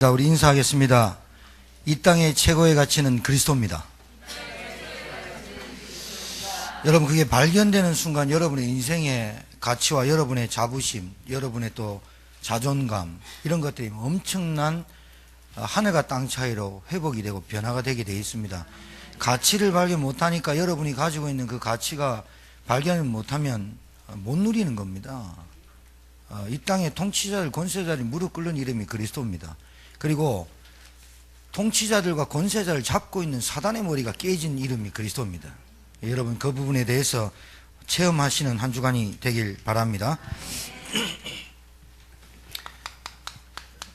자, 우리 인사하겠습니다. 이 땅의 최고의 가치는 그리스도입니다. 여러분, 그게 발견되는 순간 여러분의 인생의 가치와 여러분의 자부심, 여러분의 또 자존감, 이런 것들이 엄청난 하늘과 땅 차이로 회복이 되고 변화가 되게 되어 있습니다. 가치를 발견 못하니까 여러분이 가지고 있는 그 가치가 발견을 못하면 못 누리는 겁니다. 이 땅의 통치자들, 권세자들이 무릎 꿇는 이름이 그리스도입니다. 그리고 통치자들과 권세자를 잡고 있는 사단의 머리가 깨진 이름이 그리스도입니다. 여러분, 그 부분에 대해서 체험하시는 한 주간이 되길 바랍니다.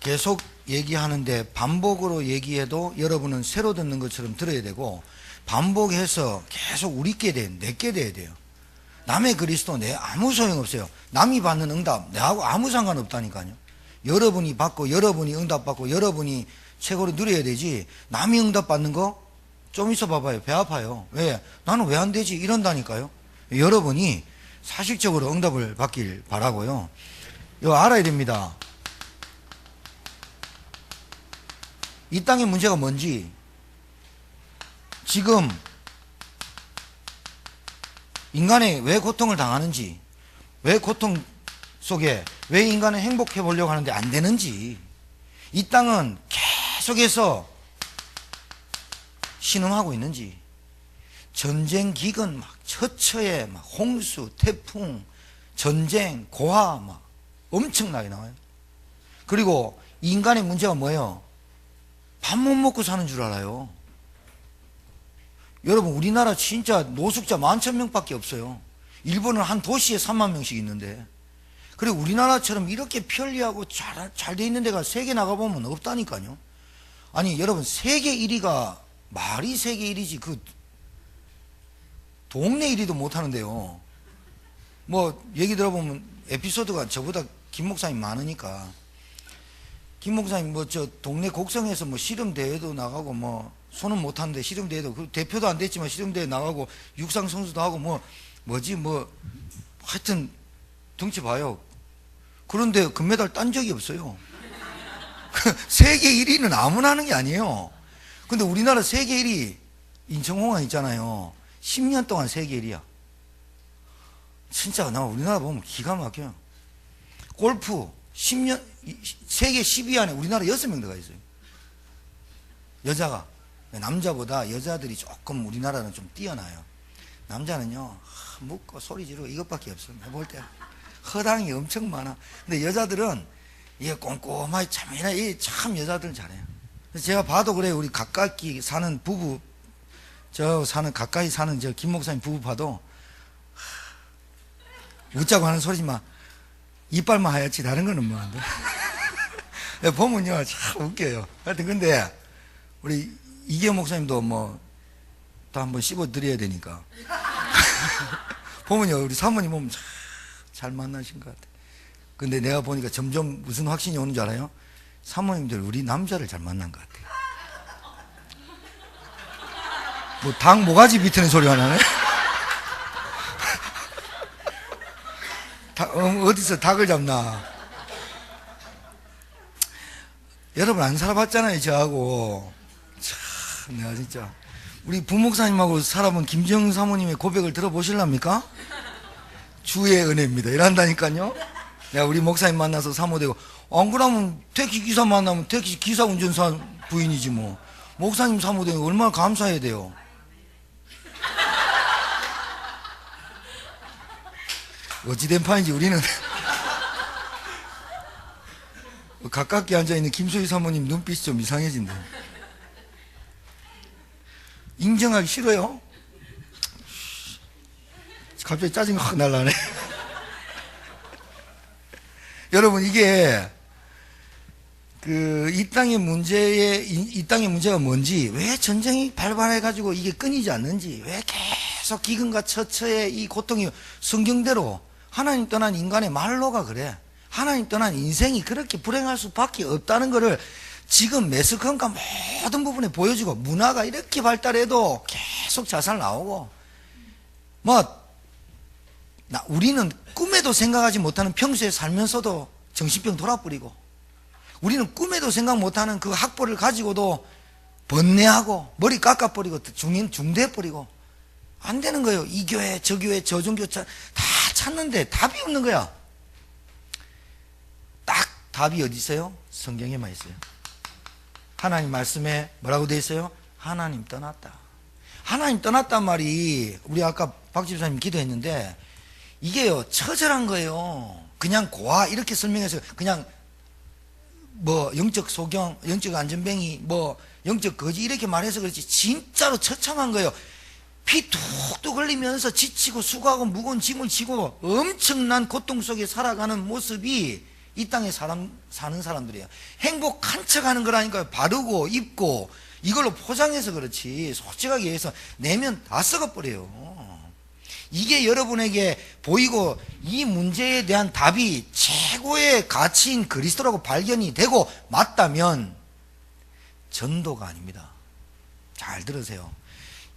계속 얘기하는데 반복으로 얘기해도 여러분은 새로 듣는 것처럼 들어야 되고, 반복해서 계속 우리께 돼야, 내게 돼야 돼요. 남의 그리스도 내 아무 소용없어요. 남이 받는 응답 내하고 아무 상관없다니까요. 여러분이 받고 여러분이 응답받고 여러분이 최고로 누려야 되지, 남이 응답받는 거 좀 있어 봐봐요. 배 아파요. 왜? 나는 왜 안 되지? 이런다니까요. 여러분이 사실적으로 응답을 받길 바라고요. 이거 알아야 됩니다. 이 땅의 문제가 뭔지, 지금 인간이 왜 고통을 당하는지, 왜 고통 속에 왜 인간은 행복해 보려고 하는데 안 되는지, 이 땅은 계속해서 신음하고 있는지, 전쟁 기근 막 처처에 막 홍수, 태풍, 전쟁, 고아 막 엄청나게 나와요. 그리고 인간의 문제가 뭐예요? 밥 못 먹고 사는 줄 알아요. 여러분, 우리나라 진짜 노숙자 11,000명밖에 없어요. 일본은 한 도시에 3만 명씩 있는데, 그리고 우리나라처럼 이렇게 편리하고 잘 돼 있는 데가 세계 나가보면 없다니까요. 아니, 여러분, 세계 1위가 말이 세계 1위지 그 동네 1위도 못하는데요. 뭐 얘기 들어보면 에피소드가 저보다 김 목사님 많으니까, 김 목사님 뭐 저 동네 곡성에서 뭐 씨름대회도 나가고, 뭐 손은 못하는데 씨름대회도, 그 대표도 안 됐지만 씨름대회 나가고 육상 선수도 하고 뭐 하여튼 덩치 봐요. 그런데 금메달 딴 적이 없어요. 세계 1위는 아무나 하는 게 아니에요. 근데 우리나라 세계 1위 인천공항 있잖아요. 10년 동안 세계 1위야. 진짜 나 우리나라 보면 기가 막혀요. 골프 10년 세계 10위 안에 우리나라 6명 들어가 있어요. 여자가. 남자보다 여자들이 조금 우리나라는 좀 뛰어나요. 남자는요, 묻고 소리 지르고 이것밖에 없어요. 볼 때 허당이 엄청 많아. 근데 여자들은 이게 꼼꼼하게 참이나, 참 여자들은 잘해요. 그래서 제가 봐도 그래요. 우리 가까이 사는 부부, 가까이 사는 저 김 목사님 부부 봐도 웃자고 하는 소리지만 이빨만 하얗지 다른 거는 뭐 안 돼. 보면요, 참 웃겨요. 하여튼 근데 우리 이기영 목사님도 뭐 또 한번 씹어 드려야 되니까. 보면요, 우리 사모님 보면 참 잘 만나신 것 같아. 근데 내가 보니까 점점 무슨 확신이 오는 줄 알아요? 사모님들 우리 남자를 잘 만난 것 같아. 뭐 닭 모가지 비트는 소리가 나네. 어디서 닭을 잡나. 여러분 안 살아봤잖아요, 저하고. 참, 내가 진짜 우리 부목사님하고 살아본 김정 사모님의 고백을 들어보실랍니까? 주의 은혜입니다 이란다니까요. 내가 우리 목사님 만나서 사모되고, 안 그러면 택시 기사 만나면 택시 기사 운전사 부인이지 뭐. 목사님 사모되고 얼마나 감사해야 돼요. 어찌된 판인지 우리는 가깝게 앉아있는 김소희 사모님 눈빛이 좀 이상해진다. 인정하기 싫어요. 갑자기 짜증이 확 날라네. 여러분, 이게 이 땅의 문제가 뭔지, 왜 전쟁이 발발해가지고 이게 끊이지 않는지, 왜 계속 기근과 처처의 이 고통이, 성경대로 하나님 떠난 인간의 말로가 그래. 하나님 떠난 인생이 그렇게 불행할 수밖에 없다는 것을 지금 매스컴과 모든 부분에 보여주고, 문화가 이렇게 발달해도 계속 자살 나오고, 우리는 꿈에도 생각하지 못하는 평소에 살면서도 정신병 돌아버리고, 우리는 꿈에도 생각 못하는 그 학벌을 가지고도 번뇌하고 머리 깎아버리고 중대해버리고 안 되는 거예요. 이 교회 저 교회 저 종교 다 찾는데 답이 없는 거야. 딱 답이 어디 있어요? 성경에만 있어요. 하나님 말씀에 뭐라고 돼 있어요? 하나님 떠났다. 하나님 떠났단 말이 우리 아까 박 집사님 기도했는데 이게요 처절한 거예요. 그냥 고아 이렇게 설명해서 그냥 뭐 영적 소경, 영적 안전뱅이, 뭐 영적 거지 이렇게 말해서 그렇지 진짜로 처참한 거예요. 피 툭툭 흘리면서 지치고 수고하고 무거운 짐을 지고 엄청난 고통 속에 살아가는 모습이 이 땅에 사는 사람들이에요. 행복한 척 하는 거라니까요. 바르고 입고 이걸로 포장해서 그렇지 솔직하게 얘기해서 내면 다 썩어버려요. 이게 여러분에게 보이고 이 문제에 대한 답이 최고의 가치인 그리스도라고 발견이 되고 맞다면 전도가 아닙니다. 잘 들으세요.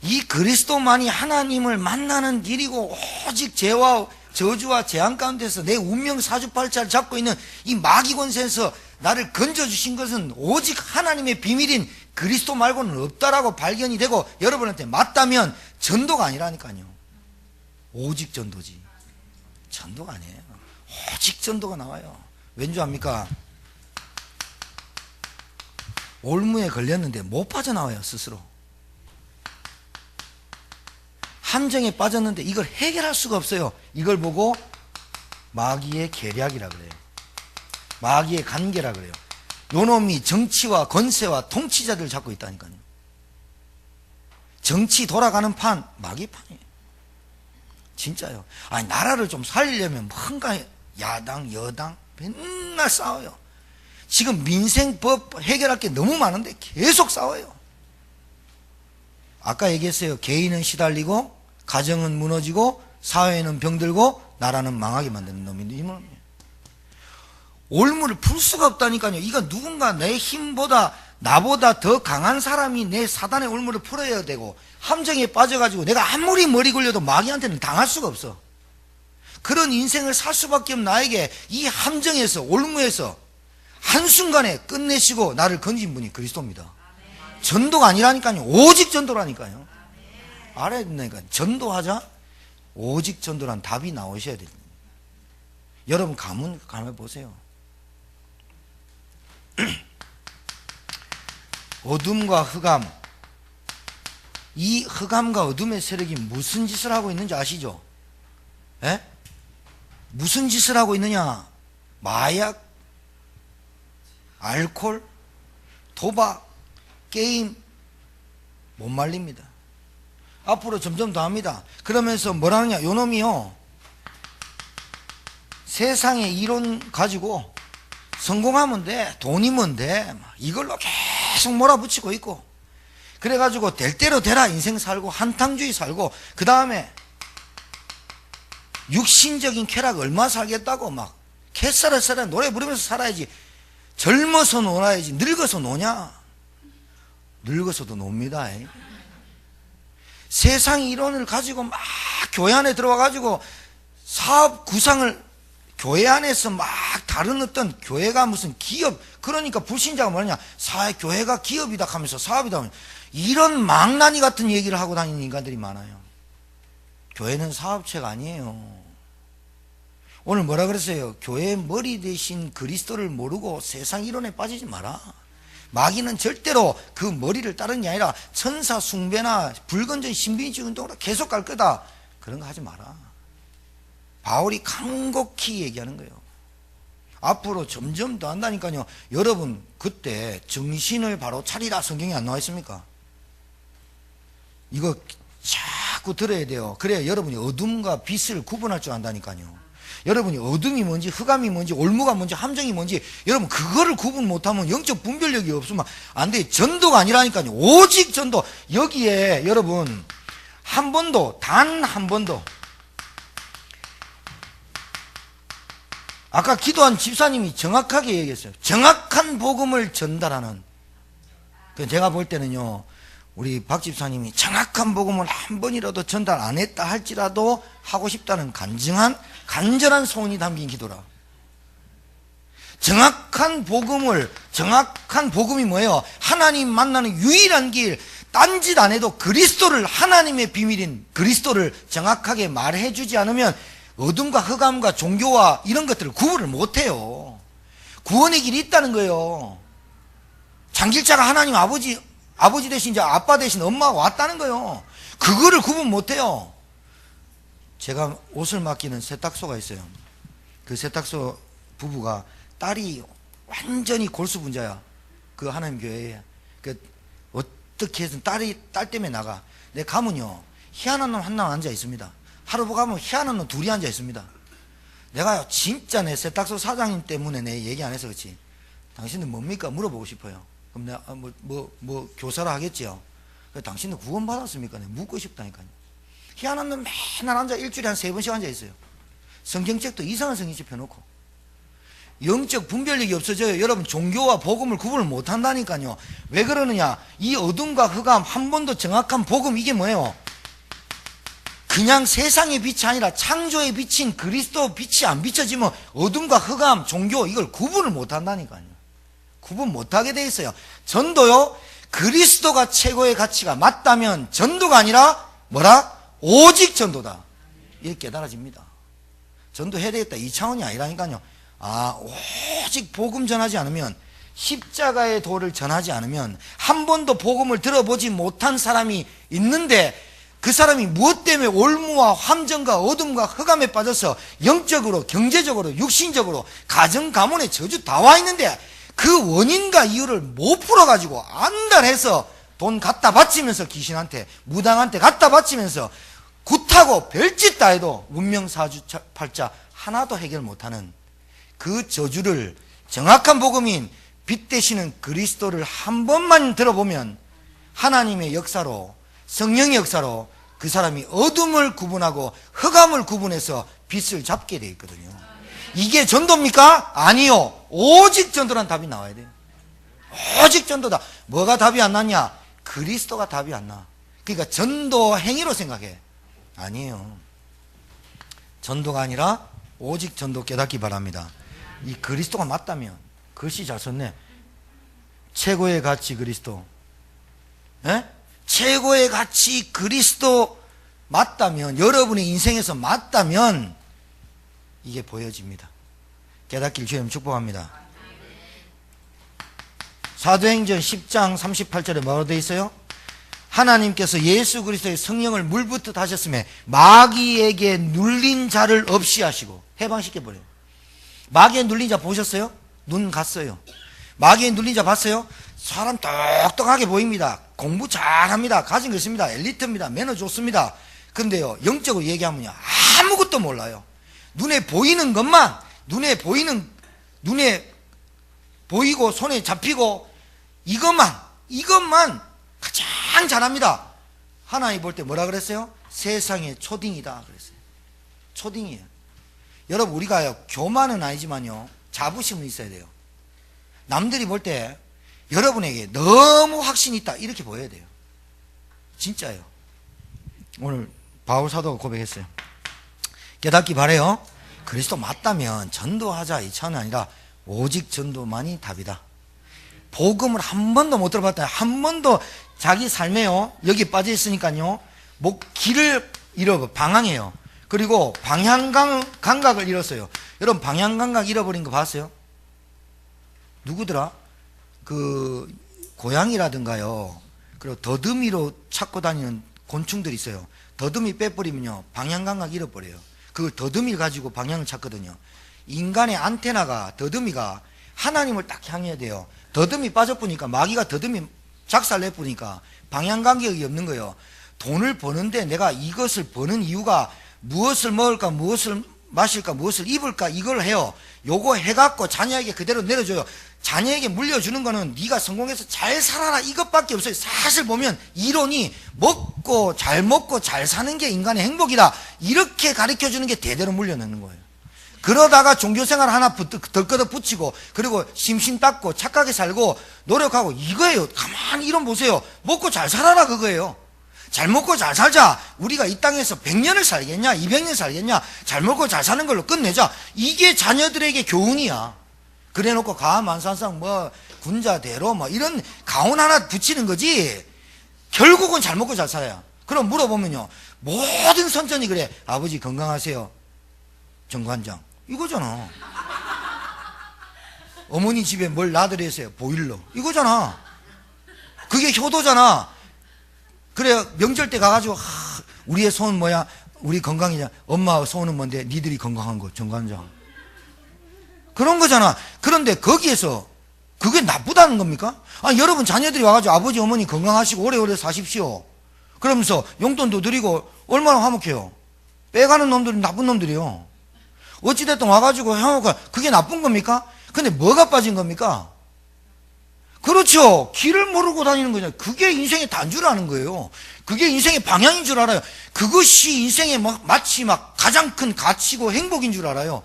이 그리스도만이 하나님을 만나는 길이고 오직 죄와 저주와 재앙 가운데서 내 운명 사주팔자를 잡고 있는 이 마귀 권세에서 나를 건져주신 것은 오직 하나님의 비밀인 그리스도 말고는 없다라고 발견이 되고 여러분한테 맞다면 전도가 아니라니까요. 오직 전도지. 전도가 아니에요. 오직 전도가 나와요. 왠 줄 압니까? 올무에 걸렸는데 못 빠져나와요 스스로. 함정에 빠졌는데 이걸 해결할 수가 없어요. 이걸 보고 마귀의 계략이라 그래요. 마귀의 관계라 그래요. 요놈이 정치와 권세와 통치자들을 잡고 있다니까요. 정치 돌아가는 판 마귀 판이에요. 진짜요. 아니 나라를 좀 살리려면 뭔가 야당 여당 맨날 싸워요. 지금 민생법 해결할 게 너무 많은데 계속 싸워요. 아까 얘기했어요. 개인은 시달리고 가정은 무너지고 사회는 병들고 나라는 망하게 만드는 놈이 이 놈이에요. 올무를 풀 수가 없다니까요. 이거 누군가 내 힘보다 나보다 더 강한 사람이 내 사단의 올무를 풀어야 되고 함정에 빠져가지고 내가 아무리 머리 굴려도 마귀한테는 당할 수가 없어. 그런 인생을 살 수밖에 없는 나에게 이 함정에서 올무에서 한순간에 끝내시고 나를 건진 분이 그리스도입니다. 전도가 아니라니까요. 오직 전도라니까요. 알아야 된다니까요. 전도하자. 오직 전도란 답이 나오셔야 됩니다. 여러분 감을 보세요. 어둠과 흑암, 이 흑암과 어둠의 세력이 무슨 짓을 하고 있는지 아시죠? 에? 무슨 짓을 하고 있느냐? 마약, 알코올, 도박, 게임 못 말립니다. 앞으로 점점 더 합니다. 그러면서 뭐라느냐? 요놈이요 세상의 이론 가지고 성공하면 돼, 돈이면 돼, 이걸로 계속 몰아붙이고 있고, 그래가지고 될 대로 되라 인생 살고 한탕주의 살고, 그 다음에 육신적인 쾌락 얼마 살겠다고 막 캐살을 살아 노래 부르면서 살아야지. 젊어서 놀아야지. 늙어서 노냐? 늙어서도 놉니다. 세상 이론을 가지고 막 교회 안에 들어와가지고 사업 구상을 교회 안에서 막 다른 어떤 교회가 무슨 기업, 그러니까 불신자가 뭐냐, 교회가 기업이다 하면서 사업이다 하면서 이런 망나니 같은 얘기를 하고 다니는 인간들이 많아요. 교회는 사업체가 아니에요. 오늘 뭐라 그랬어요? 교회의 머리 대신 그리스도를 모르고 세상 이론에 빠지지 마라. 마귀는 절대로 그 머리를 따르는 게 아니라 천사 숭배나 불건전 신비주의 운동으로 계속 갈 거다. 그런 거 하지 마라. 바울이 간곡히 얘기하는 거예요. 앞으로 점점 더 한다니까요. 여러분 그때 정신을 바로 차리라 성경에 안 나와 있습니까? 이거 자꾸 들어야 돼요. 그래야 여러분이 어둠과 빛을 구분할 줄 안다니까요. 여러분이 어둠이 뭔지 흑암이 뭔지 올무가 뭔지 함정이 뭔지 여러분 그거를 구분 못하면 영적 분별력이 없으면 안 돼. 전도가 아니라니까요. 오직 전도. 여기에 여러분 한 번도 단 한 번도 아까 기도한 집사님이 정확하게 얘기했어요. 정확한 복음을 전달하는. 제가 볼 때는요, 우리 박 집사님이 정확한 복음을 한 번이라도 전달 안 했다 할지라도 하고 싶다는 간절한 소원이 담긴 기도라. 정확한 복음이 뭐예요? 하나님 만나는 유일한 길, 딴짓 안 해도 그리스도를, 하나님의 비밀인 그리스도를 정확하게 말해주지 않으면 어둠과 흑암과 종교와 이런 것들을 구분을 못해요. 구원의 길이 있다는 거예요. 장길자가 하나님 아버지 대신 이제 아빠 대신 엄마가 왔다는 거예요. 그거를 구분 못해요. 제가 옷을 맡기는 세탁소가 있어요. 그 세탁소 부부가 딸이 완전히 골수분자야. 그 하나님 교회에. 그 어떻게 해서 딸 때문에 나가. 내 가면요, 희한한 놈 한 놈 앉아 있습니다. 하루 가면 희한한 놈 둘이 앉아 있습니다. 내가요, 진짜 내 세탁소 사장님 때문에 내 얘기 안 해서 그렇지. 당신은 뭡니까? 물어보고 싶어요. 그럼 내가 교사라 하겠지요. 당신은 구원 받았습니까? 내가 묻고 싶다니까요. 희한한 놈 맨날 앉아 일주일에 한 3번씩 앉아 있어요. 성경책도 이상한 성경책 펴놓고. 영적 분별력이 없어져요. 여러분, 종교와 복음을 구분을 못한다니까요. 왜 그러느냐? 이 어둠과 흑암, 한 번도 정확한 복음, 이게 뭐예요? 그냥 세상의 빛이 아니라 창조의 빛인 그리스도 빛이 안 비춰지면 어둠과 흑암, 종교, 이걸 구분을 못한다니까요. 구분 못하게 돼 있어요. 전도요, 그리스도가 최고의 가치가 맞다면 전도가 아니라 뭐라? 오직 전도다. 이렇게 깨달아집니다. 전도해야 되겠다, 이 차원이 아니라니까요. 오직 복음 전하지 않으면, 십자가의 도를 전하지 않으면, 한 번도 복음을 들어보지 못한 사람이 있는데, 그 사람이 무엇 때문에 올무와 함정과 어둠과 흑암에 빠져서 영적으로, 경제적으로, 육신적으로, 가정, 가문의 저주 다 와 있는데, 그 원인과 이유를 못 풀어가지고 안달해서 돈 갖다 바치면서 귀신한테, 무당한테 갖다 바치면서 굿하고 별짓 다 해도 운명사주팔자 하나도 해결 못하는 그 저주를 정확한 복음인 빛 되시는 그리스도를 한 번만 들어보면 하나님의 역사로, 성령의 역사로 그 사람이 어둠을 구분하고 흑암을 구분해서 빛을 잡게 되어 있거든요. 이게 전도입니까? 아니요. 오직 전도란 답이 나와야 돼요. 오직 전도다. 뭐가 답이 안 나냐? 그리스도가 답이 안 나. 그러니까 전도 행위로 생각해. 아니에요. 전도가 아니라 오직 전도 깨닫기 바랍니다. 이 그리스도가 맞다면, 글씨 잘 썼네. 최고의 가치 그리스도. 에? 최고의 가치 그리스도 맞다면, 여러분의 인생에서 맞다면 이게 보여집니다. 깨닫기를 주님 축복합니다. 사도행전 10장 38절에 뭐라고 되어 있어요? 하나님께서 예수 그리스도의 성령을 물붓듯 하셨음에 마귀에게 눌린 자를 없이 하시고 해방시켜버려요. 마귀에 눌린 자 보셨어요? 눈 갔어요. 마귀에 눌린 자 봤어요? 사람 똑똑하게 보입니다. 공부 잘합니다. 가진 거 있습니다. 엘리트입니다. 매너 좋습니다. 그런데요, 영적으로 얘기하면요, 아무것도 몰라요. 눈에 보이는 것만, 눈에 보이고 손에 잡히고 이것만 가장 잘합니다. 하나님 볼 때 뭐라 그랬어요? 세상의 초딩이다 그랬어요. 초딩이에요. 여러분, 우리가요, 교만은 아니지만요, 자부심은 있어야 돼요. 남들이 볼 때 여러분에게 너무 확신이 있다 이렇게 보여야 돼요. 진짜예요. 오늘 바울 사도가 고백했어요. 깨닫기 바래요. 그리스도 맞다면 전도하자, 이 차원이 아니라 오직 전도만이 답이다. 복음을 한 번도 못 들어봤다. 한 번도 자기 삶에요, 여기 빠져 있으니까요, 길을 잃어 방황해요. 그리고 방향 감각을 잃었어요. 여러분, 방향 감각 잃어버린 거 봤어요? 누구더라? 그 고양이라든가요, 그리고 더듬이로 찾고 다니는 곤충들이 있어요. 더듬이 빼버리면요, 방향 감각 잃어버려요. 그 더듬이를 가지고 방향을 찾거든요. 인간의 안테나가, 더듬이가 하나님을 딱 향해야 돼요. 더듬이 빠져보니까, 마귀가 더듬이 작살 내보니까 방향 감각이 없는 거예요. 돈을 버는데 내가 이것을 버는 이유가 무엇을 먹을까, 무엇을 마실까, 무엇을 입을까, 이걸 해요. 요거 해갖고 자녀에게 그대로 내려줘요. 자녀에게 물려주는 거는 네가 성공해서 잘 살아라, 이것밖에 없어요. 사실 보면 이론이 먹고 잘 사는 게 인간의 행복이다, 이렇게 가르쳐주는 게 대대로 물려내는 거예요. 그러다가 종교생활 하나 덜거덕 붙이고, 그리고 심심 닦고 착하게 살고 노력하고, 이거예요. 가만히 이론 보세요. 먹고 잘 살아라, 그거예요. 잘 먹고 잘 살자. 우리가 이 땅에서 100년을 살겠냐, 200년 살겠냐, 잘 먹고 잘 사는 걸로 끝내자. 이게 자녀들에게 교훈이야. 그래 놓고 가만산상 뭐 군자대로 뭐 이런 가온 하나 붙이는 거지 결국은 잘 먹고 잘 살아요. 그럼 물어보면요, 모든 선전이 그래. 아버지 건강하세요 정관장 이거잖아. 어머니 집에 뭘 놔드렸어요 보일러 이거잖아. 그게 효도잖아. 그래 명절 때 가가지고 우리의 소원 뭐야? 우리 건강이냐? 엄마 소원은 뭔데? 니들이 건강한 거 정관장 그런 거잖아. 그런데 거기에서 그게 나쁘다는 겁니까? 아, 여러분 자녀들이 와가지고 아버지 어머니 건강하시고 오래오래 사십시오 그러면서 용돈도 드리고 얼마나 화목해요. 빼가는 놈들이 나쁜 놈들이요. 어찌됐든 와가지고 형호가 그게 나쁜 겁니까? 근데 뭐가 빠진 겁니까? 그렇죠. 길을 모르고 다니는 거죠. 그게 인생의 단주라는 거예요. 그게 인생의 방향인 줄 알아요. 그것이 인생의 마치 가장 큰 가치고 행복인 줄 알아요.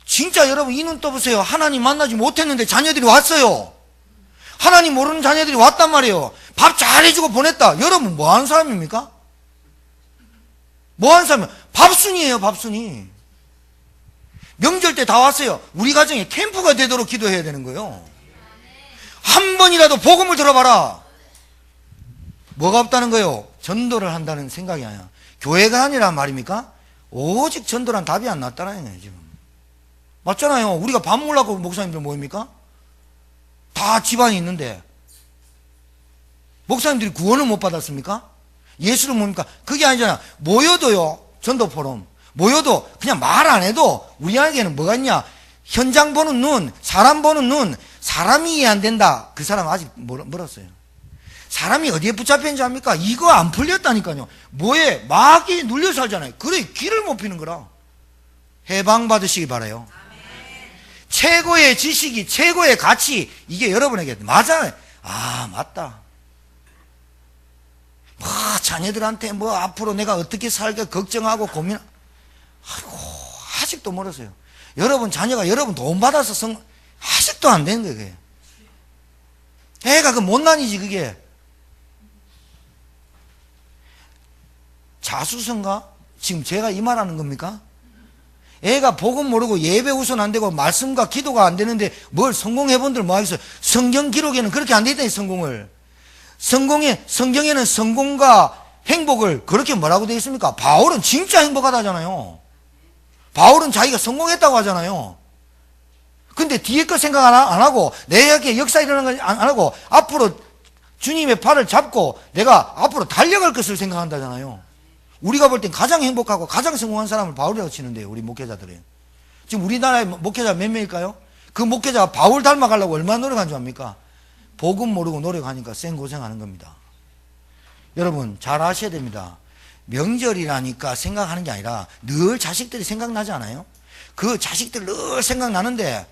진짜 여러분 이 눈 떠보세요. 하나님 만나지 못했는데 자녀들이 왔어요. 하나님 모르는 자녀들이 왔단 말이에요. 밥 잘해주고 보냈다. 여러분 뭐 하는 사람입니까? 뭐 하는 사람이에요? 밥순이에요. 밥순이. 명절 때 다 왔어요. 우리 가정에 캠프가 되도록 기도해야 되는 거예요. 한 번이라도 복음을 들어봐라. 뭐가 없다는 거예요? 전도를 한다는 생각이 아니야. 교회가 아니란 말입니까? 오직 전도란 답이 안 났다는 거예요 지금. 맞잖아요. 우리가 밥 먹으려고 목사님들 모입니까? 다 집안이 있는데 목사님들이 구원을 못 받았습니까? 예수를 모입니까? 그게 아니잖아. 모여도요, 전도 포럼 모여도 그냥 말 안 해도 우리에게는 뭐가 있냐? 현장 보는 눈, 사람 보는 눈. 사람이 이해 안 된다. 그 사람 아직 멀었어요. 사람이 어디에 붙잡혔는지 압니까? 이거 안 풀렸다니까요. 뭐에 막이 눌려 살잖아요. 그래 길을 못 피는 거라. 해방받으시기 바라요. 최고의 지식이 최고의 가치 이게 여러분에게 맞아요. 아 맞다. 뭐 자녀들한테 뭐 앞으로 내가 어떻게 살까 걱정하고 고민. 아이고 아직도 멀었어요. 여러분 자녀가 여러분 돈 받아서 아직도 안 되는 거예요. 그게. 애가 그 못난이지 그게. 자수성가? 지금 제가 이 말하는 겁니까? 애가 복음 모르고 예배 우선 안 되고 말씀과 기도가 안 되는데 뭘 성공해본들 뭐 하겠어요? 성경 기록에는 그렇게 안 돼 있다니 성공을. 성경에는 성공과 행복을 그렇게 뭐라고 되어 있습니까? 바울은 진짜 행복하다 하잖아요. 바울은 자기가 성공했다고 하잖아요. 근데 뒤에 거 생각 안 하고 내게 역사 일어나는 거 안 하고 앞으로 주님의 팔을 잡고 내가 앞으로 달려갈 것을 생각한다잖아요. 우리가 볼 땐 가장 행복하고 가장 성공한 사람을 바울이라고 치는데요. 우리 목회자들이. 지금 우리나라에 목회자 몇 명일까요? 그 목회자가 바울 닮아가려고 얼마나 노력한 줄 압니까? 복음 모르고 노력하니까 생고생하는 겁니다. 여러분 잘 아셔야 됩니다. 명절이라니까 생각하는 게 아니라 늘 자식들이 생각나지 않아요? 그 자식들 늘 생각나는데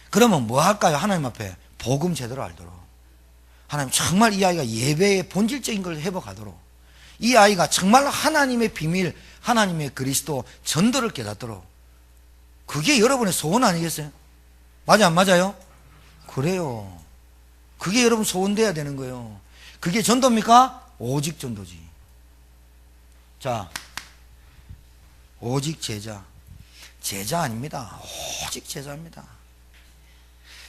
그러면 뭐 할까요? 하나님 앞에 복음 제대로 알도록. 하나님 정말 이 아이가 예배의 본질적인 걸 회복하도록. 이 아이가 정말 하나님의 비밀, 하나님의 그리스도 전도를 깨닫도록. 그게 여러분의 소원 아니겠어요? 맞아 안 맞아요? 그래요. 그게 여러분 소원돼야 되는 거예요. 그게 전도입니까? 오직 전도지. 자, 오직 제자. 제자 아닙니다. 오직 제자입니다.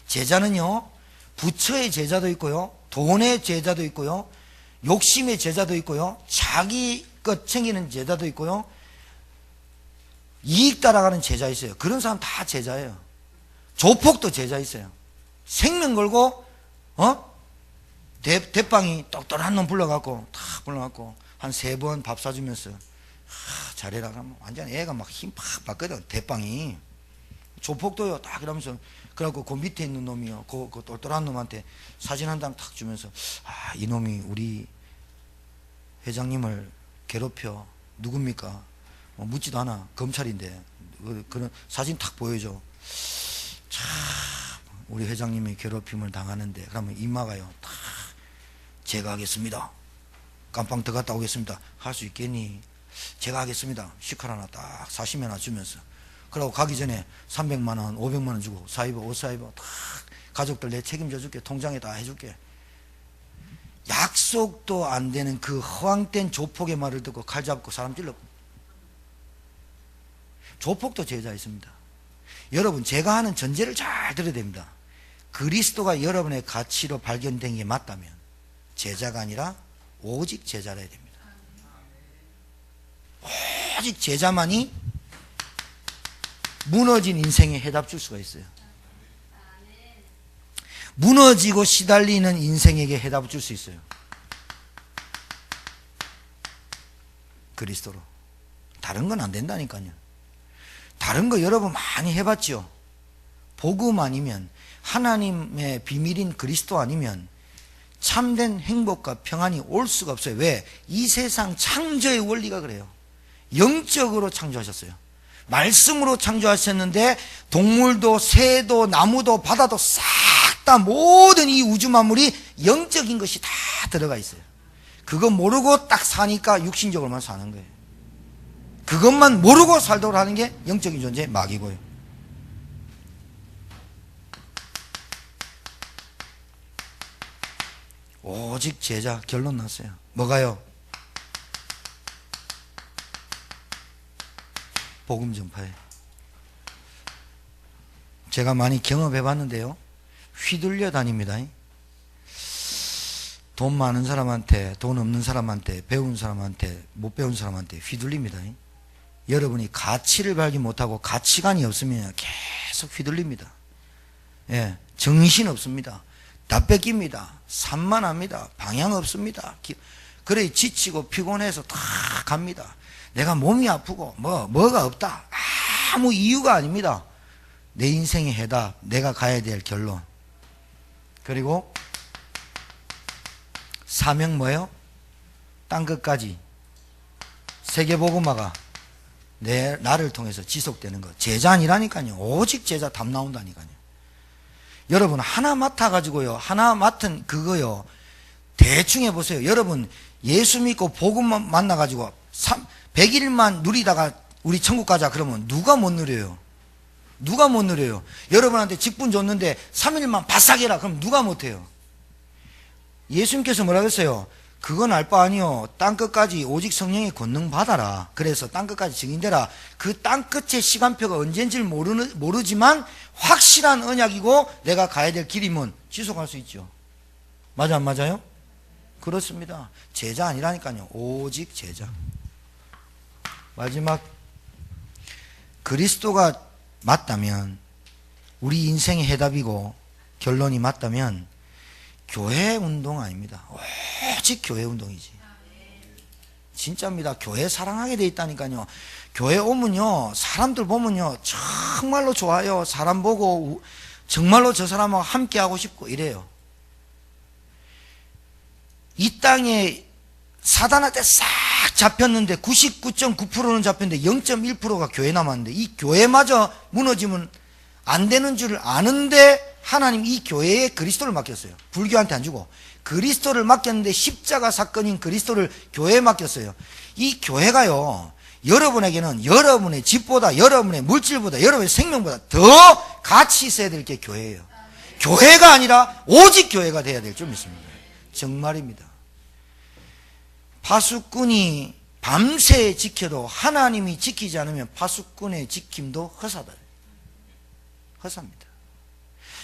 제자는요, 부처의 제자도 있고요, 돈의 제자도 있고요, 욕심의 제자도 있고요, 자기 것 챙기는 제자도 있고요, 이익 따라가는 제자 있어요. 그런 사람 다 제자예요. 조폭도 제자 있어요. 생명 걸고, 대빵이 똑똑한 놈 불러갖고, 한 3번 밥 사주면서, 잘해라. 그러면 완전 애가 막 힘 팍 받거든, 대빵이. 조폭도요, 딱 이러면서, 그래갖고 그 밑에 있는 놈이요, 그 똘똘한 놈한테 사진 한 장 탁 주면서, 이놈이 우리 회장님을 괴롭혀. 누굽니까? 묻지도 않아. 검찰인데. 그런 사진 탁 보여줘. 참, 우리 회장님이 괴롭힘을 당하는데, 그러면 이마가요, 탁, 제가 하겠습니다. 깜빵 들어갔다 오겠습니다. 할 수 있겠니? 제가 하겠습니다. 시칼 하나 딱 사시미 하나 주면서. 그러고 가기 전에 300만원, 500만원 주고, 사입어, 옷 사입어, 다 가족들 내 책임져 줄게. 통장에 다 해줄게. 약속도 안 되는 그 허황된 조폭의 말을 듣고 칼 잡고 사람 찔렀고. 조폭도 제자 있습니다. 여러분, 제가 하는 전제를 잘 들어야 됩니다. 그리스도가 여러분의 가치로 발견된 게 맞다면 제자가 아니라 오직 제자라 해야 됩니다. 오직 제자만이 무너진 인생에 해답 줄 수가 있어요. 무너지고 시달리는 인생에게 해답을 줄 수 있어요. 그리스도로. 다른 건 안 된다니까요. 다른 거 여러분 많이 해봤죠. 복음 아니면, 하나님의 비밀인 그리스도 아니면 참된 행복과 평안이 올 수가 없어요. 왜? 이 세상 창조의 원리가 그래요. 영적으로 창조하셨어요. 말씀으로 창조하셨는데 동물도 새도 나무도 바다도 싹 다 모든 이 우주 만물이 영적인 것이 다 들어가 있어요. 그거 모르고 딱 사니까 육신적으로만 사는 거예요. 그것만 모르고 살도록 하는 게 영적인 존재 마귀고요. 오직 제자. 결론 났어요. 뭐가요? 복음 전파예요. 제가 많이 경험해 봤는데요, 휘둘려 다닙니다. 돈 많은 사람한테, 돈 없는 사람한테, 배운 사람한테, 못 배운 사람한테 휘둘립니다. 여러분이 가치를 발견 못하고 가치관이 없으면 계속 휘둘립니다. 예, 정신 없습니다. 다 뺏깁니다. 산만합니다. 방향 없습니다. 그래 지치고 피곤해서 다 갑니다. 내가 몸이 아프고 뭐가 없다. 아무 이유가 아닙니다. 내 인생의 해답, 내가 가야 될 결론. 그리고 사명 뭐예요? 땅끝까지 세계복음화가 나를 통해서 지속되는 것. 제자 아니라니까요. 오직 제자 답 나온다니까요. 여러분 하나 맡아가지고요, 하나 맡은 그거요, 대충 해보세요. 여러분 예수 믿고 복음만 만나가지고 100일만 누리다가 우리 천국 가자 그러면 누가 못 누려요? 누가 못 누려요? 여러분한테 직분 줬는데 3일만 바싹 해라 그럼 누가 못해요? 예수님께서 뭐라고 했어요? 그건 알 바 아니요, 땅끝까지 오직 성령의 권능 받아라. 그래서 땅끝까지 증인되라. 그 땅끝의 시간표가 언제인지를 모르지만 확실한 언약이고 내가 가야 될 길이면 지속할 수 있죠. 맞아 안 맞아요? 그렇습니다. 제자 아니라니까요. 오직 제자. 마지막, 그리스도가 맞다면, 우리 인생의 해답이고 결론이 맞다면 교회 운동 아닙니다. 오직 교회 운동이지. 진짜입니다. 교회 사랑하게 돼 있다니까요. 교회 오면요, 사람들 보면요, 정말로 좋아요. 사람 보고 정말로 저 사람하고 함께 하고 싶고 이래요. 이 땅에 사단한테 싹 잡혔는데 99.9%는 잡혔는데 0.1%가 교회 남았는데, 이 교회마저 무너지면 안 되는 줄 아는데 하나님 이 교회에 그리스도를 맡겼어요. 불교한테 안 주고 그리스도를 맡겼는데 십자가 사건인 그리스도를 교회에 맡겼어요. 이 교회가요, 여러분에게는 여러분의 집보다, 여러분의 물질보다, 여러분의 생명보다 더 가치 있어야 될 게 교회예요. 교회가 아니라 오직 교회가 돼야 될 줄 믿습니다. 정말입니다. 파수꾼이 밤새 지켜도 하나님이 지키지 않으면 파수꾼의 지킴도 허사다. 허사입니다.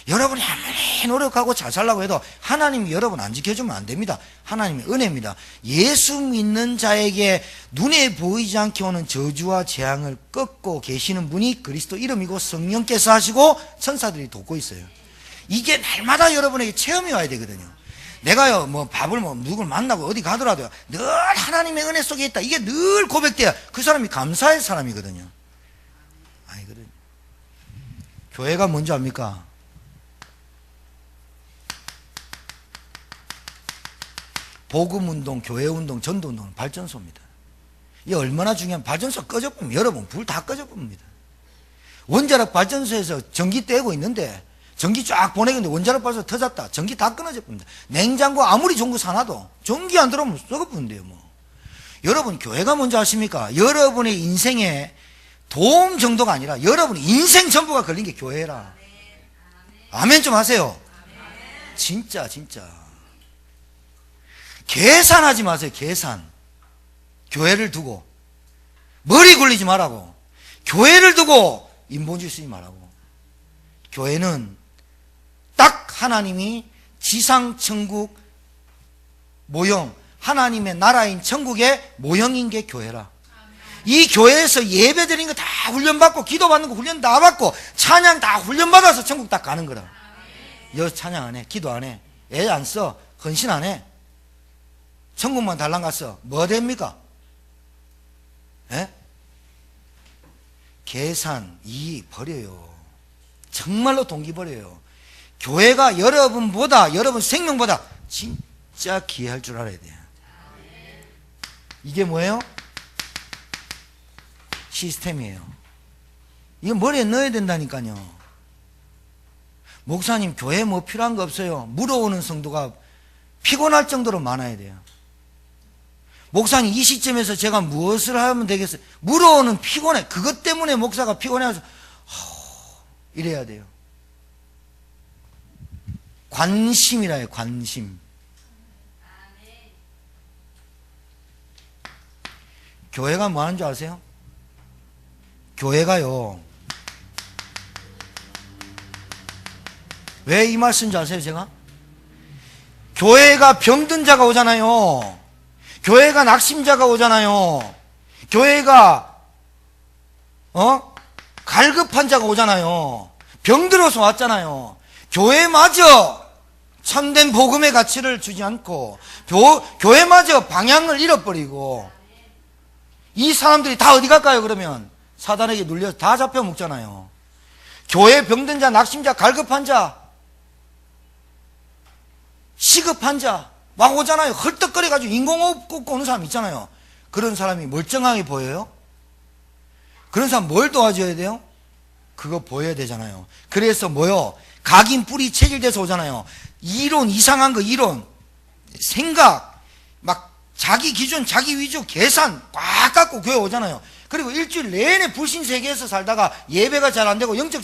여러분이 아무리 노력하고 잘 살라고 해도 하나님이 여러분 안 지켜주면 안 됩니다. 하나님의 은혜입니다. 예수 믿는 자에게 눈에 보이지 않게 오는 저주와 재앙을 꺾고 계시는 분이 그리스도 이름이고 성령께서 하시고 천사들이 돕고 있어요. 이게 날마다 여러분에게 체험이 와야 되거든요. 내가요, 밥을 누굴 만나고 어디 가더라도 늘 하나님의 은혜 속에 있다. 이게 늘 고백돼야 그 사람이 감사할 사람이거든요. 아니거든요. 교회가 뭔지 압니까? 복음운동, 교회운동, 전도운동은 발전소입니다. 이게 얼마나 중요한, 발전소 꺼져버리면 여러분 불 다 꺼져버립니다. 원자력 발전소에서 전기 떼고 있는데 전기 쫙 보내는데 원자력 발전소 터졌다. 전기 다 끊어져 버립니다. 냉장고 아무리 좋은 거 사놔도 전기 안 들어오면 썩어버린대요. 여러분 교회가 뭔지 아십니까? 여러분의 인생에 도움 정도가 아니라 여러분의 인생 전부가 걸린 게 교회라. 아멘 좀 하세요. 진짜 계산하지 마세요. 계산. 교회를 두고 머리 굴리지 말라고. 교회를 두고 인본주의 쓰지 말라고. 교회는 딱 하나님이 지상천국 모형, 하나님의 나라인 천국의 모형인 게 교회라. 이 교회에서 예배 드리는 거 다 훈련받고, 기도받는 거 훈련 다 받고, 찬양 다 훈련받아서 천국 딱 가는 거라. 여 찬양 안 해, 기도 안 해, 애 안 써, 헌신 안 해, 천국만 달랑 갔어. 뭐 됩니까? 예? 계산, 이익 버려요. 정말로 동기 버려요. 교회가 여러분보다, 여러분 생명보다 진짜 귀할 줄 알아야 돼요. 이게 뭐예요? 시스템이에요. 이거 머리에 넣어야 된다니까요. 목사님, 교회 뭐 필요한 거 없어요. 물어오는 성도가 피곤할 정도로 많아야 돼요. 목사님, 이 시점에서 제가 무엇을 하면 되겠어요? 물어오는 피곤해. 그것 때문에 목사가 피곤해서 이래야 돼요. 관심이라 해요. 관심. 교회가 뭐 하는 줄 아세요? 교회가요, 왜 이 말씀인 줄 아세요? 제가 교회가 병든 자가 오잖아요. 교회가 낙심자가 오잖아요. 교회가 갈급한 자가 오잖아요. 병들어서 왔잖아요. 교회마저 참된 복음의 가치를 주지 않고, 교회마저 방향을 잃어버리고, 이 사람들이 다 어디 갈까요? 그러면 사단에게 눌려서 다 잡혀 먹잖아요. 교회 병든 자, 낙심자, 갈급한 자, 시급한 자 막 오잖아요. 헐떡거려가지고 인공호흡 꽂고 오는 사람 있잖아요. 그런 사람이 멀쩡하게 보여요? 그런 사람 뭘 도와줘야 돼요? 그거 보여야 되잖아요. 그래서 뭐요? 각인 뿌리 체질돼서 오잖아요. 이론, 이상한 거 이론, 생각, 막 자기 기준, 자기 위주, 계산 꽉 갖고 교회 오잖아요. 그리고 일주일 내내 불신 세계에서 살다가 예배가 잘 안 되고 영적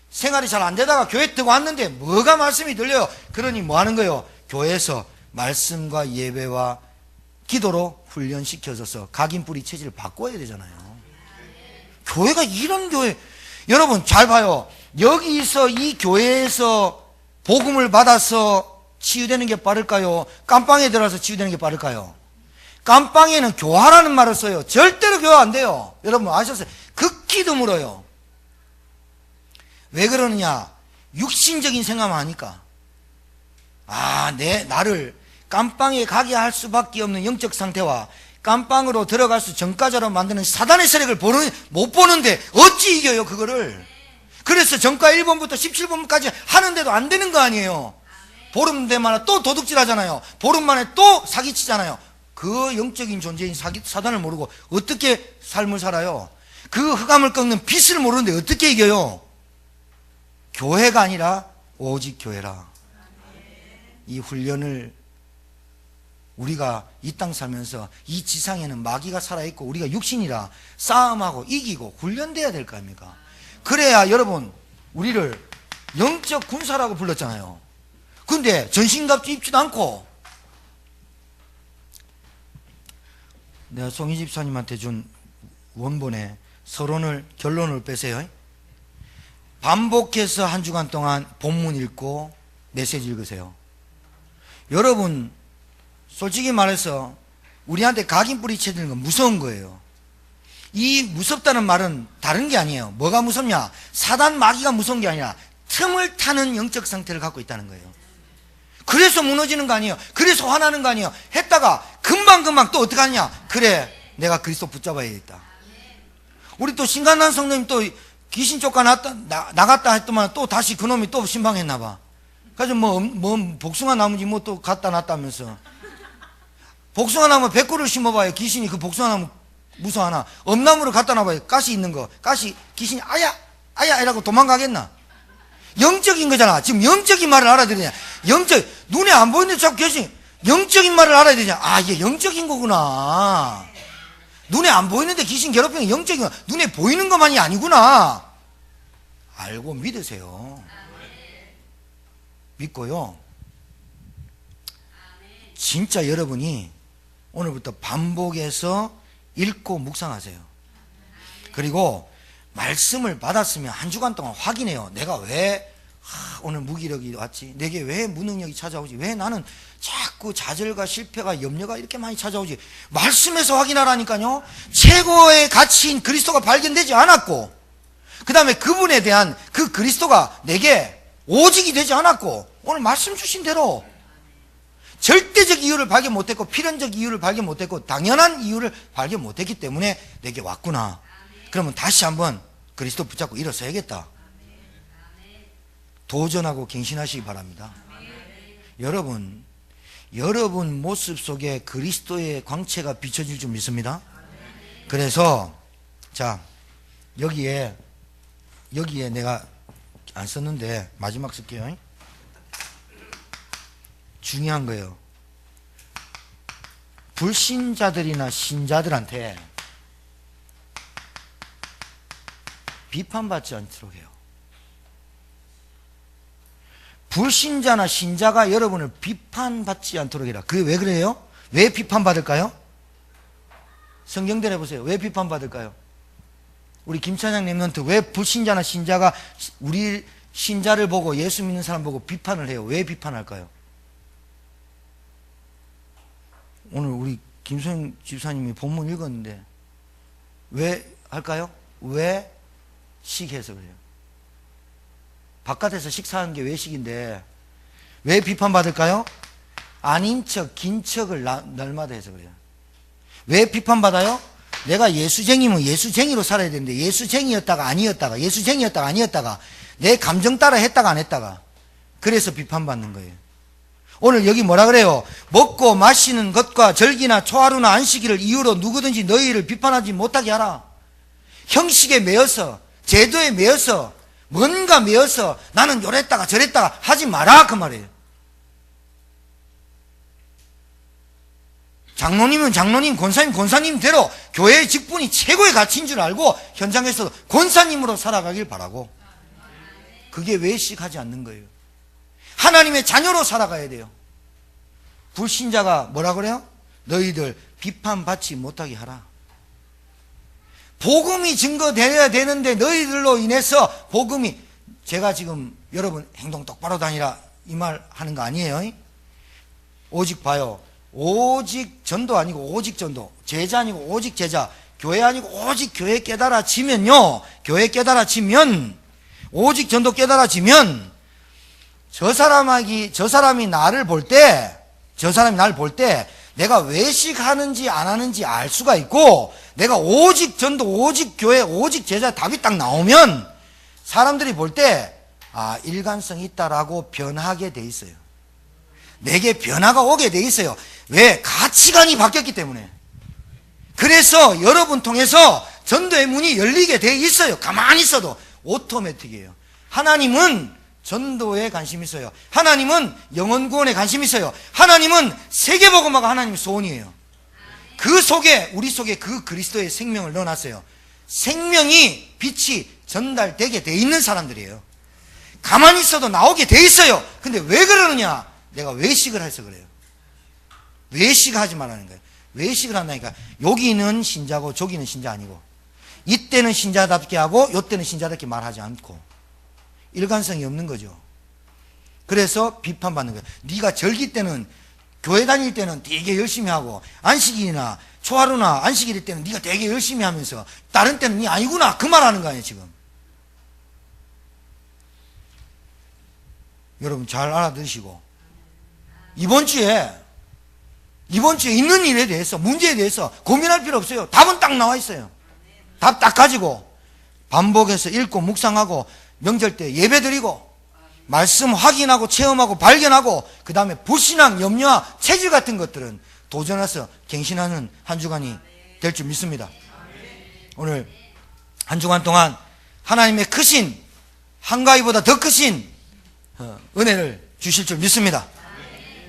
생활이 잘 안 되다가 교회 뜨고 왔는데 뭐가 말씀이 들려요? 그러니 뭐 하는 거예요? 교회에서 말씀과 예배와 기도로 훈련시켜줘서 각인 뿌리 체질을 바꿔야 되잖아요. 교회가 이런 교회, 여러분 잘 봐요. 여기서 이 교회에서 복음을 받아서 치유되는 게 빠를까요? 깜빵에 들어가서 치유되는 게 빠를까요? 깜빵에는 교화라는 말을 써요. 절대로 교화 안 돼요. 여러분 아셨어요? 극히 드물어요. 왜 그러느냐? 육신적인 생각만 하니까. 나를 깜빵에 가게 할 수밖에 없는 영적 상태와 깜빵으로 들어갈 수 전과자로 만드는 사단의 세력을 못 보는데 어찌 이겨요, 그거를? 그래서 전과 1번부터 17번까지 하는데도 안 되는 거 아니에요. 보름 되마다 또 도둑질 하잖아요. 보름 만에 또 사기치잖아요. 그 영적인 존재인 사단을 모르고 어떻게 삶을 살아요? 그 흑암을 꺾는 빛을 모르는데 어떻게 이겨요? 교회가 아니라 오직 교회라. 이 훈련을 우리가 이 땅 살면서 이 지상에는 마귀가 살아있고 우리가 육신이라 싸움하고 이기고 훈련돼야 될 거 아닙니까? 그래야 여러분 우리를 영적 군사라고 불렀잖아요. 근데 전신갑주 입지도 않고, 내가 송희 집사님한테 준 원본에 결론을 빼세요. 반복해서 한 주간 동안 본문 읽고 메시지 읽으세요. 여러분 솔직히 말해서 우리한테 각인 뿌리쳐지는 건 무서운 거예요. 이 무섭다는 말은 다른 게 아니에요. 뭐가 무섭냐? 사단 마귀가 무서운 게 아니라 틈을 타는 영적 상태를 갖고 있다는 거예요. 그래서 무너지는 거 아니에요. 그래서 화나는 거 아니에요. 했다가 금방 또 어떻게 하냐? 그래, 내가 그리스도 붙잡아야겠다. 우리 또 신간난 성도님 또 귀신 나갔다 했더만 또 다시 그놈이 또 신방했나 봐. 그래서 뭐 복숭아 나무지 뭐 또 갖다 놨다면서. 복숭아 나무 100그루를 심어봐요. 귀신이 그 복숭아 나무 무서워하나? 엄나무를 갖다 놔봐요. 가시 있는 거. 귀신이 아야 이라고 도망가겠나? 영적인 거잖아. 지금 영적인 말을 알아야 되냐? 눈에 안 보이는데 자꾸 계시 영적인 말을 알아야 되냐? 이게 영적인 거구나. 눈에 안 보이는데 귀신 괴롭히는 게 영적인 거. 눈에 보이는 것만이 아니구나. 알고 믿으세요. 믿고요. 진짜 여러분이 오늘부터 반복해서 읽고 묵상하세요. 그리고 말씀을 받았으면 한 주간 동안 확인해요. 내가 왜 오늘 무기력이 왔지? 내게 왜 무능력이 찾아오지? 왜 나는 자꾸 좌절과 실패가 염려가 이렇게 많이 찾아오지? 말씀에서 확인하라니까요. 최고의 가치인 그리스도가 발견되지 않았고, 그 다음에 그분에 대한 그 그리스도가 내게 오직이 되지 않았고, 오늘 말씀 주신 대로 절대적 이유를 발견 못했고 필연적 이유를 발견 못했고 당연한 이유를 발견 못했기 때문에 내게 왔구나. 그러면 다시 한번 그리스도 붙잡고 일어서야겠다. 도전하고 갱신하시기 바랍니다. 여러분 모습 속에 그리스도의 광채가 비춰질 줄 믿습니다. 그래서 자 여기에 내가 안 썼는데 마지막 쓸게요. 중요한 거예요. 불신자들이나 신자들한테 비판받지 않도록 해요. 불신자나 신자가 여러분을 비판받지 않도록 해라. 그게 왜 그래요? 왜 비판받을까요? 성경대로 해보세요. 왜 비판받을까요? 우리 김찬양 랩런트 왜 불신자나 신자가 우리 신자를 보고 예수 믿는 사람 보고 비판을 해요? 왜 비판할까요? 오늘 우리 김소영 집사님이 본문 읽었는데 왜 할까요? 외식해서 그래요. 바깥에서 식사하는 게 외식인데 왜 비판받을까요? 아닌 척, 긴 척을 날마다 해서 그래요. 왜 비판받아요? 내가 예수쟁이면 예수쟁이로 살아야 되는데 예수쟁이였다가 아니었다가 예수쟁이였다가 아니었다가 내 감정 따라 했다가 안 했다가 그래서 비판받는 거예요. 오늘 여기 뭐라 그래요? 먹고 마시는 것과 절기나 초하루나 안식일을 이유로 누구든지 너희를 비판하지 못하게 하라. 형식에 매여서 제도에 매여서 뭔가 매여서 나는 요랬다가 저랬다가 하지 마라 그 말이에요. 장로님은 장로님, 권사님 권사님대로 교회의 직분이 최고의 가치인 줄 알고 현장에서도 권사님으로 살아가길 바라고, 그게 외식하지 않는 거예요. 하나님의 자녀로 살아가야 돼요. 불신자가 뭐라 그래요? 너희들 비판받지 못하게 하라. 복음이 증거되어야 되는데 너희들로 인해서 복음이, 제가 지금 여러분 행동 똑바로 다니라 이 말 하는 거 아니에요. 오직 봐요. 오직 전도 아니고 오직 전도, 제자 아니고 오직 제자, 교회 아니고 오직 교회 깨달아지면요, 교회 깨달아지면, 오직 전도 깨달아지면 저 사람이 나를 볼 때, 내가 외식하는지 안 하는지 알 수가 있고, 내가 오직 전도, 오직 교회, 오직 제자 답이 딱 나오면 사람들이 볼 때 일관성이 있다라고 변하게 돼 있어요. 내게 변화가 오게 돼 있어요. 왜? 가치관이 바뀌었기 때문에. 그래서 여러분 통해서 전도의 문이 열리게 돼 있어요. 가만히 있어도 오토매틱이에요. 하나님은 전도에 관심 있어요. 하나님은 영혼 구원에 관심 있어요. 하나님은 세계복음화가 하나님의 소원이에요. 그 속에, 우리 속에 그 그리스도의 생명을 넣어놨어요. 생명이, 빛이 전달되게 돼 있는 사람들이에요. 가만히 있어도 나오게 돼 있어요. 근데 왜 그러느냐? 내가 외식을 해서 그래요. 외식하지 말라는 거예요. 외식을 한다니까. 여기는 신자고 저기는 신자 아니고, 이때는 신자답게 하고 이때는 신자답게 말하지 않고, 일관성이 없는 거죠. 그래서 비판받는 거예요. 네가 절기 때는, 교회 다닐 때는 되게 열심히 하고, 안식일이나 초하루나 안식일일 때는 네가 되게 열심히 하면서 다른 때는 네 아니구나, 그 말하는 거 아니에요 지금. 여러분 잘 알아들으시고, 이번 주에 있는 일에 대해서, 문제에 대해서 고민할 필요 없어요. 답은 딱 나와 있어요. 답 딱 가지고 반복해서 읽고 묵상하고, 명절 때 예배 드리고, 말씀 확인하고 체험하고 발견하고, 그 다음에 불신앙, 염려와 체질 같은 것들은 도전해서 갱신하는 한 주간이 될 줄 믿습니다. 오늘 한 주간 동안 하나님의 크신, 한가위보다 더 크신 은혜를 주실 줄 믿습니다.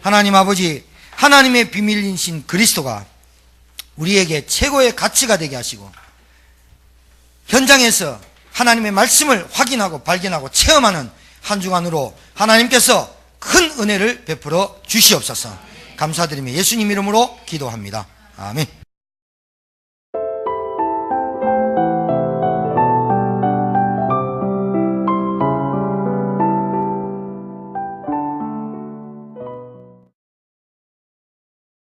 하나님 아버지, 하나님의 비밀이신 그리스도가 우리에게 최고의 가치가 되게 하시고, 현장에서 하나님의 말씀을 확인하고 발견하고 체험하는 한 주간으로 하나님께서 큰 은혜를 베풀어 주시옵소서. 감사드리며 예수님 이름으로 기도합니다. 아멘.